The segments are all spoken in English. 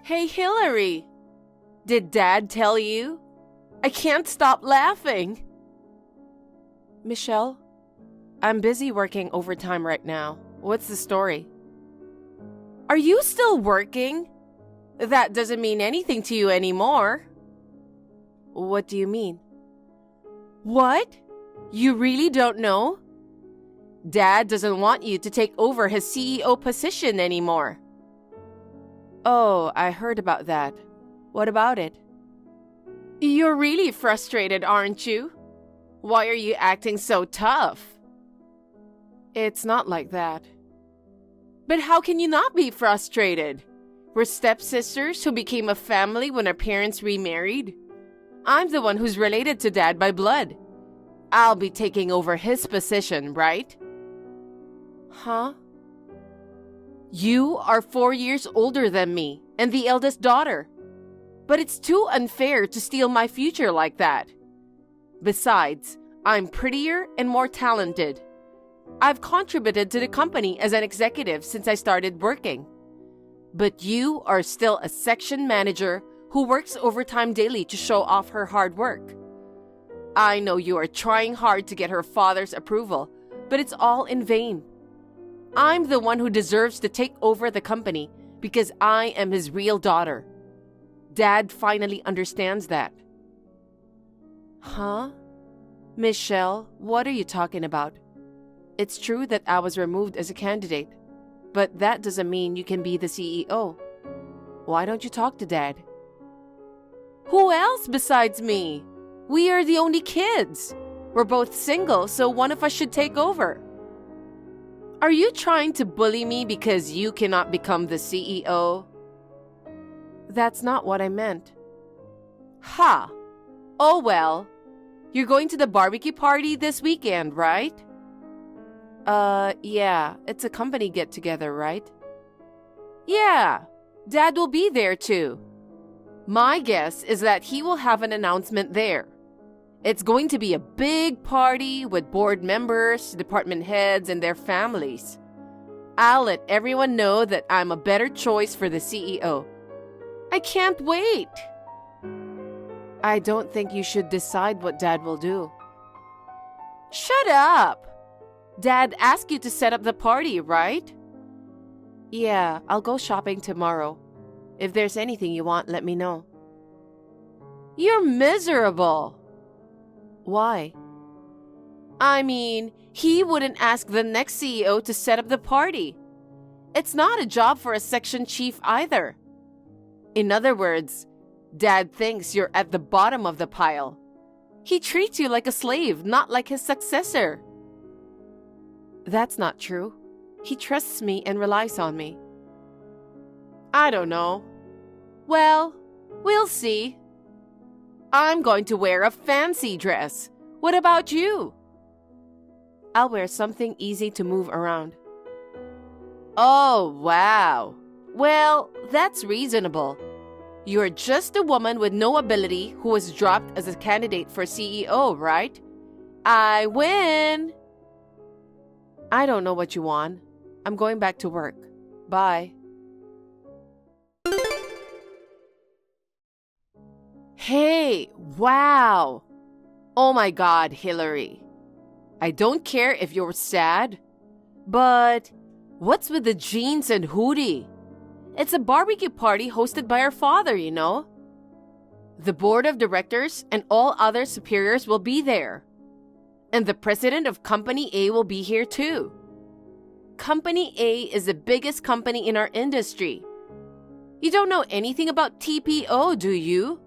Hey, Hillary! Did Dad tell you? I can't stop laughing. Michelle, I'm busy working overtime right now. What's the story? Are you still working? That doesn't mean anything to you anymore. What do you mean? What? You really don't know? Dad doesn't want you to take over his CEO position anymore. Oh, I heard about that. What about it? You're really frustrated, aren't you? Why are you acting so tough? It's not like that. But how can you not be frustrated? We're stepsisters who became a family when our parents remarried. I'm the one who's related to Dad by blood. I'll be taking over his position, right? Huh? You are 4 years older than me and the eldest daughter. But it's too unfair to steal my future like that. Besides, I'm prettier and more talented. I've contributed to the company as an executive since I started working. But you are still a section manager who works overtime daily to show off her hard work. I know you are trying hard to get her father's approval, but it's all in vain. I'm the one who deserves to take over the company because I am his real daughter. Dad finally understands that. Huh? Michelle, what are you talking about? It's true that I was removed as a candidate, but that doesn't mean you can be the CEO. Why don't you talk to Dad? Who else besides me? We are the only kids. We're both single, so one of us should take over. Are you trying to bully me because you cannot become the CEO? That's not what I meant. Ha! Oh well. You're going to the barbecue party this weekend, right? Yeah. It's a company get-together, right? Yeah. Dad will be there too. My guess is that he will have an announcement there. It's going to be a big party with board members, department heads, and their families. I'll let everyone know that I'm a better choice for the CEO. I can't wait. I don't think you should decide what Dad will do. Shut up! Dad asked you to set up the party, right? Yeah, I'll go shopping tomorrow. If there's anything you want, let me know. You're miserable. Why? I mean, he wouldn't ask the next CEO to set up the party. It's not a job for a section chief either. In other words, Dad thinks you're at the bottom of the pile. He treats you like a slave, not like his successor. That's not true. He trusts me and relies on me. I don't know. Well, we'll see. I'm going to wear a fancy dress. What about you? I'll wear something easy to move around. Oh, wow. Well, that's reasonable. You're just a woman with no ability who was dropped as a candidate for CEO, right? I win! I don't know what you want. I'm going back to work. Bye. Hey, wow! Oh my God, Hillary. I don't care if you're sad, but what's with the jeans and hoodie? It's a barbecue party hosted by our father, you know. The board of directors and all other superiors will be there. And the president of Company A will be here too. Company A is the biggest company in our industry. You don't know anything about TPO, do you?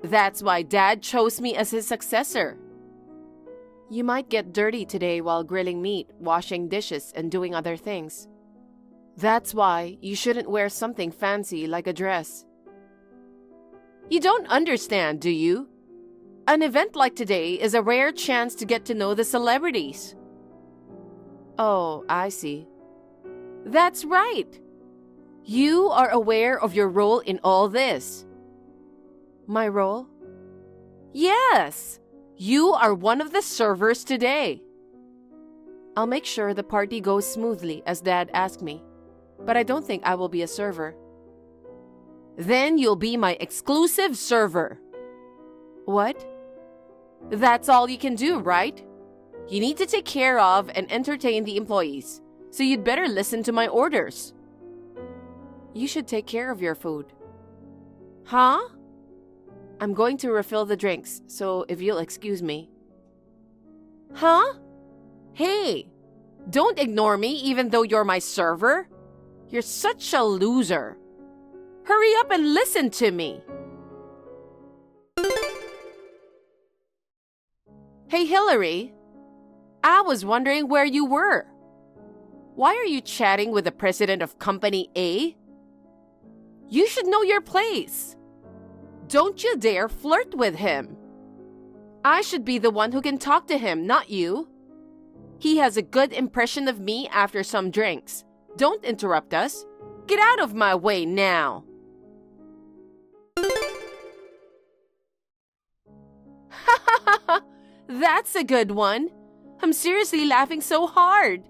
That's why Dad chose me as his successor. You might get dirty today while grilling meat, washing dishes, and doing other things. That's why you shouldn't wear something fancy like a dress. You don't understand, do you? An event like today is a rare chance to get to know the celebrities. Oh, I see. That's right. You are aware of your role in all this. My role? Yes! You are one of the servers today. I'll make sure the party goes smoothly as Dad asked me, but I don't think I will be a server. Then you'll be my exclusive server. What? That's all you can do, right? You need to take care of and entertain the employees, so you'd better listen to my orders. You should take care of your food. Huh? I'm going to refill the drinks, so if you'll excuse me. Huh? Hey, don't ignore me even though you're my server. You're such a loser. Hurry up and listen to me. Hey, Hillary. I was wondering where you were. Why are you chatting with the president of Company A? You should know your place. Don't you dare flirt with him. I should be the one who can talk to him, not you. He has a good impression of me after some drinks. Don't interrupt us. Get out of my way now. That's a good one. I'm seriously laughing so hard.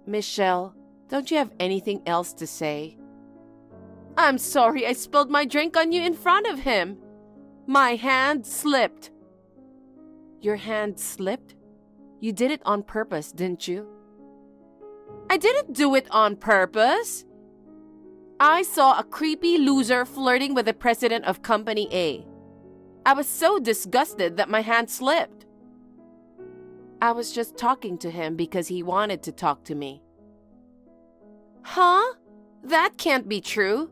Michelle, don't you have anything else to say? I'm sorry I spilled my drink on you in front of him. My hand slipped. Your hand slipped? You did it on purpose, didn't you? I didn't do it on purpose. I saw a creepy loser flirting with the president of Company A. I was so disgusted that my hand slipped. I was just talking to him because he wanted to talk to me. Huh? That can't be true.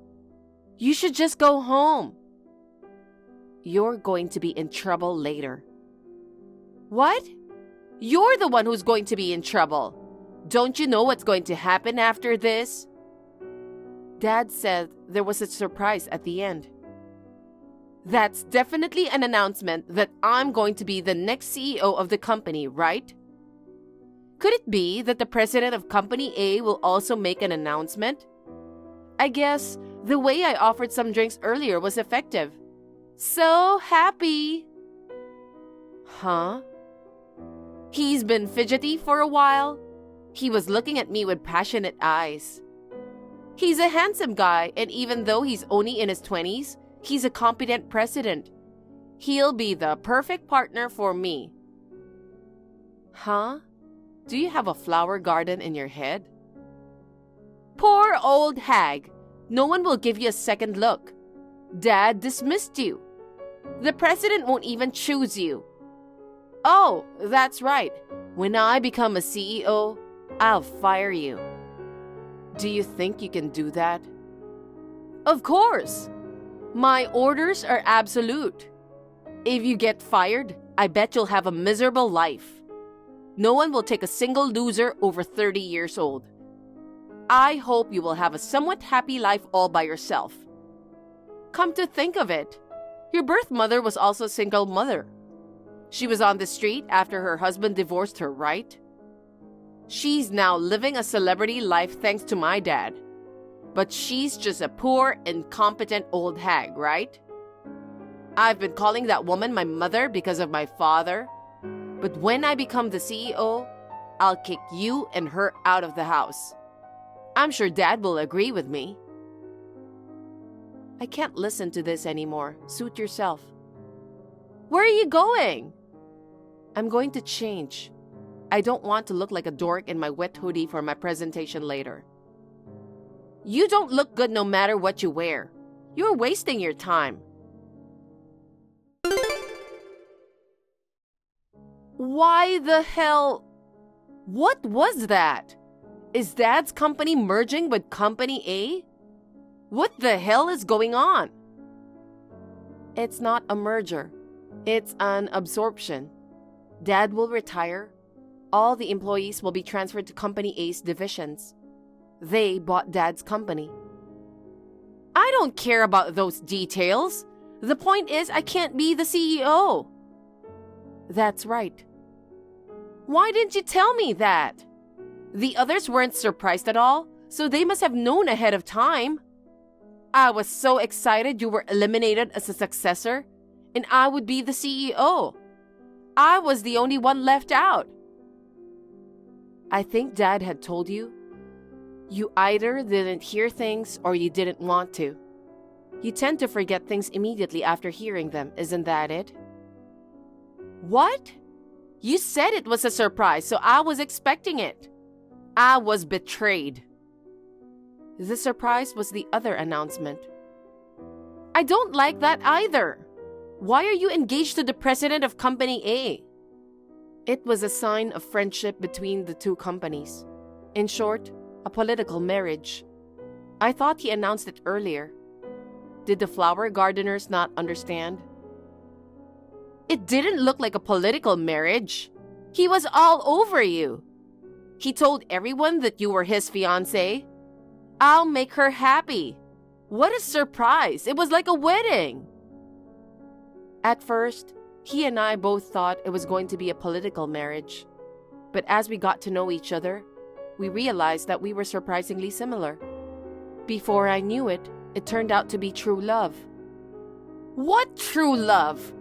You should just go home. You're going to be in trouble later. What? You're the one who's going to be in trouble. Don't you know what's going to happen after this? Dad said there was a surprise at the end. That's definitely an announcement that I'm going to be the next CEO of the company, right? Could it be that the president of Company A will also make an announcement? I guess the way I offered some drinks earlier was effective. So happy. Huh? He's been fidgety for a while. He was looking at me with passionate eyes. He's a handsome guy, and even though he's only in his 20s, he's a competent president. He'll be the perfect partner for me. Huh? Do you have a flower garden in your head? Poor old hag. No one will give you a second look. Dad dismissed you. The president won't even choose you. Oh, that's right. When I become a CEO, I'll fire you. Do you think you can do that? Of course. My orders are absolute. If you get fired, I bet you'll have a miserable life. No one will take a single loser over 30 years old. I hope you will have a somewhat happy life all by yourself. Come to think of it, your birth mother was also a single mother. She was on the street after her husband divorced her, right? She's now living a celebrity life thanks to my dad. But she's just a poor, incompetent old hag, right? I've been calling that woman my mother because of my father. But when I become the CEO, I'll kick you and her out of the house. I'm sure Dad will agree with me. I can't listen to this anymore. Suit yourself. Where are you going? I'm going to change. I don't want to look like a dork in my wet hoodie for my presentation later. You don't look good no matter what you wear. You're wasting your time. Why the hell? What was that? Is Dad's company merging with Company A? What the hell is going on? It's not a merger. It's an absorption. Dad will retire. All the employees will be transferred to Company A's divisions. They bought Dad's company. I don't care about those details. The point is, I can't be the CEO. That's right. Why didn't you tell me that? The others weren't surprised at all, so they must have known ahead of time. I was so excited you were eliminated as a successor, and I would be the CEO. I was the only one left out. I think Dad had told you. You either didn't hear things or you didn't want to. You tend to forget things immediately after hearing them, isn't that it? What? You said it was a surprise, so I was expecting it. I was betrayed. The surprise was the other announcement. I don't like that either. Why are you engaged to the president of Company A? It was a sign of friendship between the two companies. In short, a political marriage. I thought he announced it earlier. Did the flower gardeners not understand? It didn't look like a political marriage. He was all over you. He told everyone that you were his fiancé. I'll make her happy. What a surprise. It was like a wedding. At first, he and I both thought it was going to be a political marriage. But as we got to know each other, we realized that we were surprisingly similar. Before I knew it, it turned out to be true love. What true love?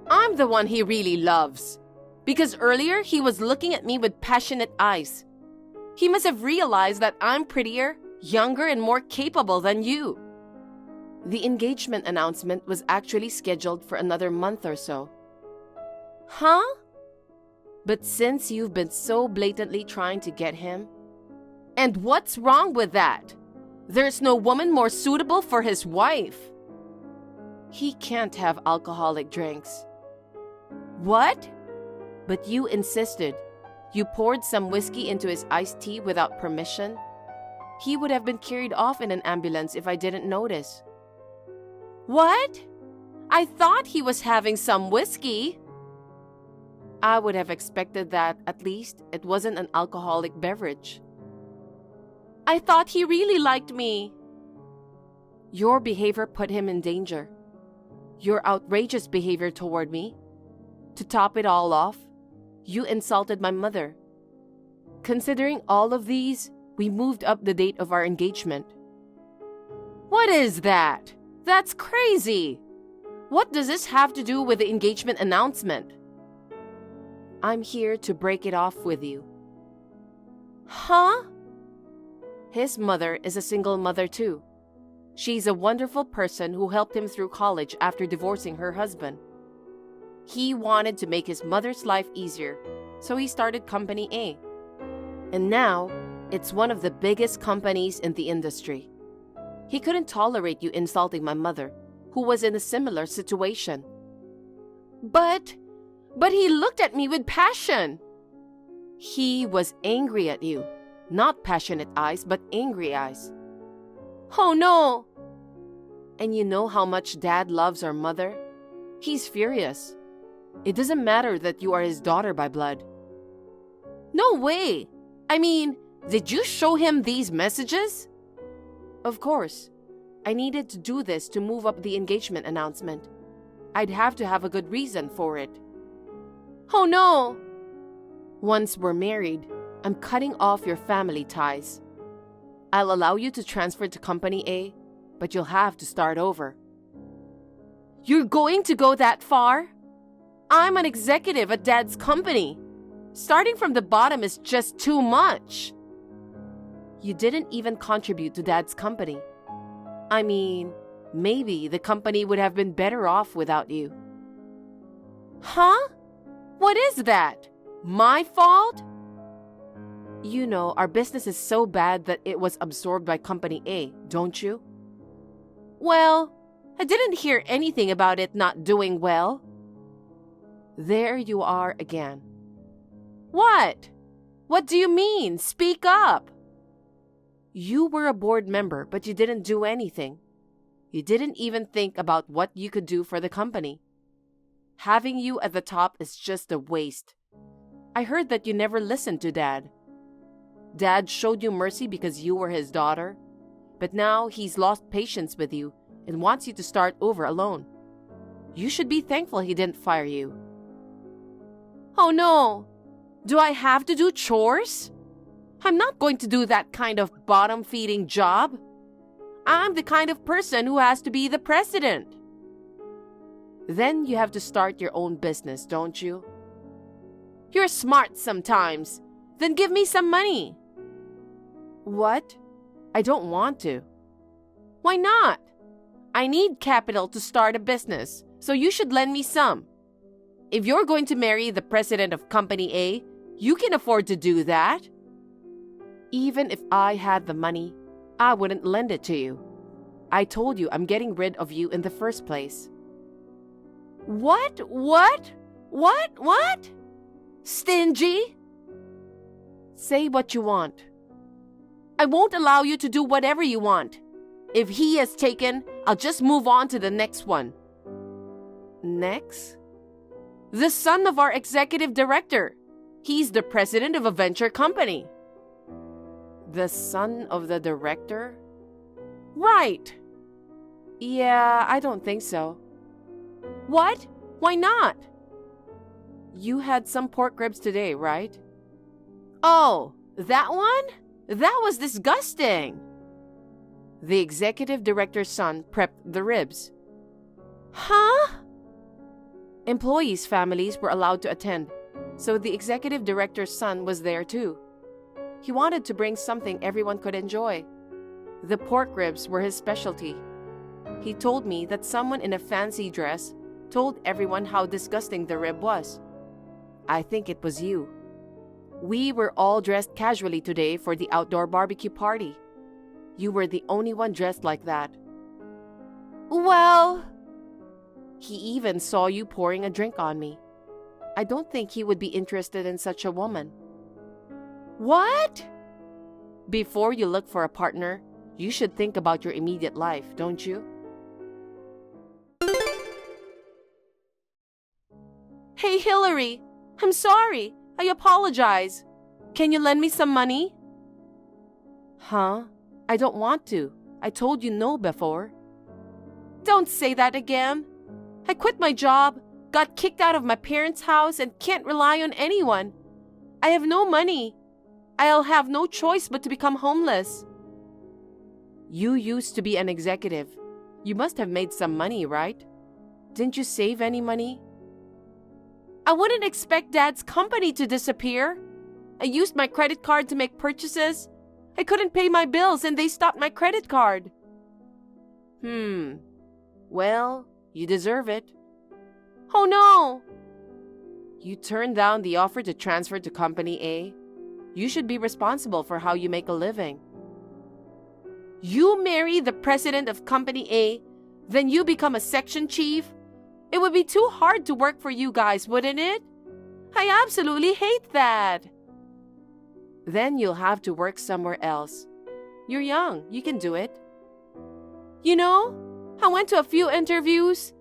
I'm the one he really loves. Because earlier, he was looking at me with passionate eyes. He must have realized that I'm prettier, younger, and more capable than you. The engagement announcement was actually scheduled for another month or so. Huh? But since you've been so blatantly trying to get him... And what's wrong with that? There's no woman more suitable for his wife. He can't have alcoholic drinks. What? But you insisted. You poured some whiskey into his iced tea without permission. He would have been carried off in an ambulance if I didn't notice. What? I thought he was having some whiskey. I would have expected that at least it wasn't an alcoholic beverage. I thought he really liked me. Your behavior put him in danger. Your outrageous behavior toward me. To top it all off, you insulted my mother. Considering all of these, we moved up the date of our engagement. What is that? That's crazy. What does this have to do with the engagement announcement? I'm here to break it off with you. Huh? His mother is a single mother too. She's a wonderful person who helped him through college after divorcing her husband. He wanted to make his mother's life easier, so he started Company A. And now, it's one of the biggest companies in the industry. He couldn't tolerate you insulting my mother, who was in a similar situation. But he looked at me with passion. He was angry at you. Not passionate eyes, but angry eyes. Oh no! And you know how much Dad loves our mother? He's furious. It doesn't matter that you are his daughter by blood. No way! I mean, did you show him these messages? Of course. I needed to do this to move up the engagement announcement. I'd have to have a good reason for it. Oh no! Once we're married, I'm cutting off your family ties. I'll allow you to transfer to Company A, but you'll have to start over. You're going to go that far? I'm an executive at Dad's company. Starting from the bottom is just too much. You didn't even contribute to Dad's company. I mean, maybe the company would have been better off without you. Huh? What is that? My fault? You know, our business is so bad that it was absorbed by Company A, don't you? Well, I didn't hear anything about it not doing well. There you are again. What? What do you mean? Speak up. You were a board member, but you didn't do anything. You didn't even think about what you could do for the company. Having you at the top is just a waste. I heard that you never listened to Dad. Dad showed you mercy because you were his daughter, but now he's lost patience with you and wants you to start over alone. You should be thankful he didn't fire you. Oh no! Do I have to do chores? I'm not going to do that kind of bottom-feeding job. I'm the kind of person who has to be the president. Then you have to start your own business, don't you? You're smart sometimes. Then give me some money. What? I don't want to. Why not? I need capital to start a business, so you should lend me some. If you're going to marry the president of Company A, you can afford to do that. Even if I had the money, I wouldn't lend it to you. I told you I'm getting rid of you in the first place. What? Stingy? Say what you want. I won't allow you to do whatever you want. If he is taken, I'll just move on to the next one. Next? The son of our executive director. He's the president of a venture company. The son of the director? Right. Yeah, I don't think so. What? Why not? You had some pork ribs today, right? Oh, that one? That was disgusting. The executive director's son prepped the ribs. Huh? Employees' families were allowed to attend, so the executive director's son was there too. He wanted to bring something everyone could enjoy. The pork ribs were his specialty. He told me that someone in a fancy dress told everyone how disgusting the rib was. I think it was you. We were all dressed casually today for the outdoor barbecue party. You were the only one dressed like that. Well, he even saw you pouring a drink on me. I don't think he would be interested in such a woman. What? Before you look for a partner, you should think about your immediate life, don't you? Hey, Hillary, I'm sorry. I apologize. Can you lend me some money? Huh? I don't want to. I told you no before. Don't say that again. I quit my job, got kicked out of my parents' house, and can't rely on anyone. I have no money. I'll have no choice but to become homeless. You used to be an executive. You must have made some money, right? Didn't you save any money? I wouldn't expect Dad's company to disappear. I used my credit card to make purchases. I couldn't pay my bills and they stopped my credit card. Well, you deserve it. Oh no! You turned down the offer to transfer to Company A. You should be responsible for how you make a living. You marry the president of Company A, then you become a section chief? It would be too hard to work for you guys, wouldn't it? I absolutely hate that. Then you'll have to work somewhere else. You're young, you can do it. You know, I went to a few interviews.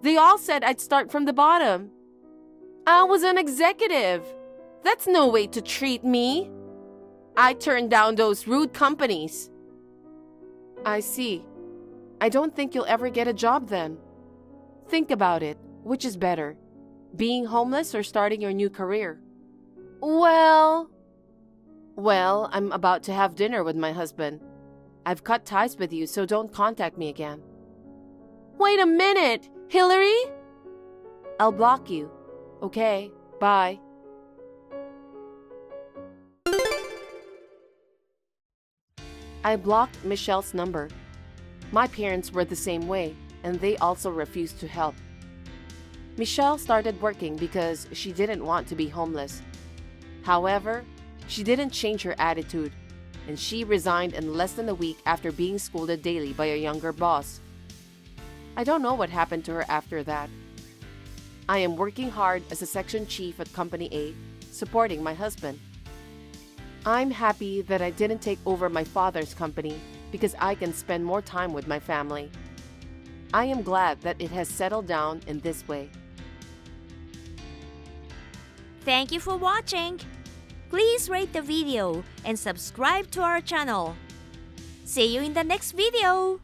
They all said I'd start from the bottom. I was an executive. That's no way to treat me. I turned down those rude companies. I see. I don't think you'll ever get a job then. Think about it. Which is better? Being homeless or starting your new career? Well, I'm about to have dinner with my husband. I've cut ties with you, so don't contact me again. Wait a minute! Hillary? I'll block you. Okay, bye. I blocked Michelle's number. My parents were the same way, and they also refused to help. Michelle started working because she didn't want to be homeless. However, she didn't change her attitude, and she resigned in less than a week after being scolded daily by a younger boss. I don't know what happened to her after that. I am working hard as a section chief at Company A, supporting my husband. I'm happy that I didn't take over my father's company because I can spend more time with my family. I am glad that it has settled down in this way. Thank you for watching. Please rate the video and subscribe to our channel. See you in the next video.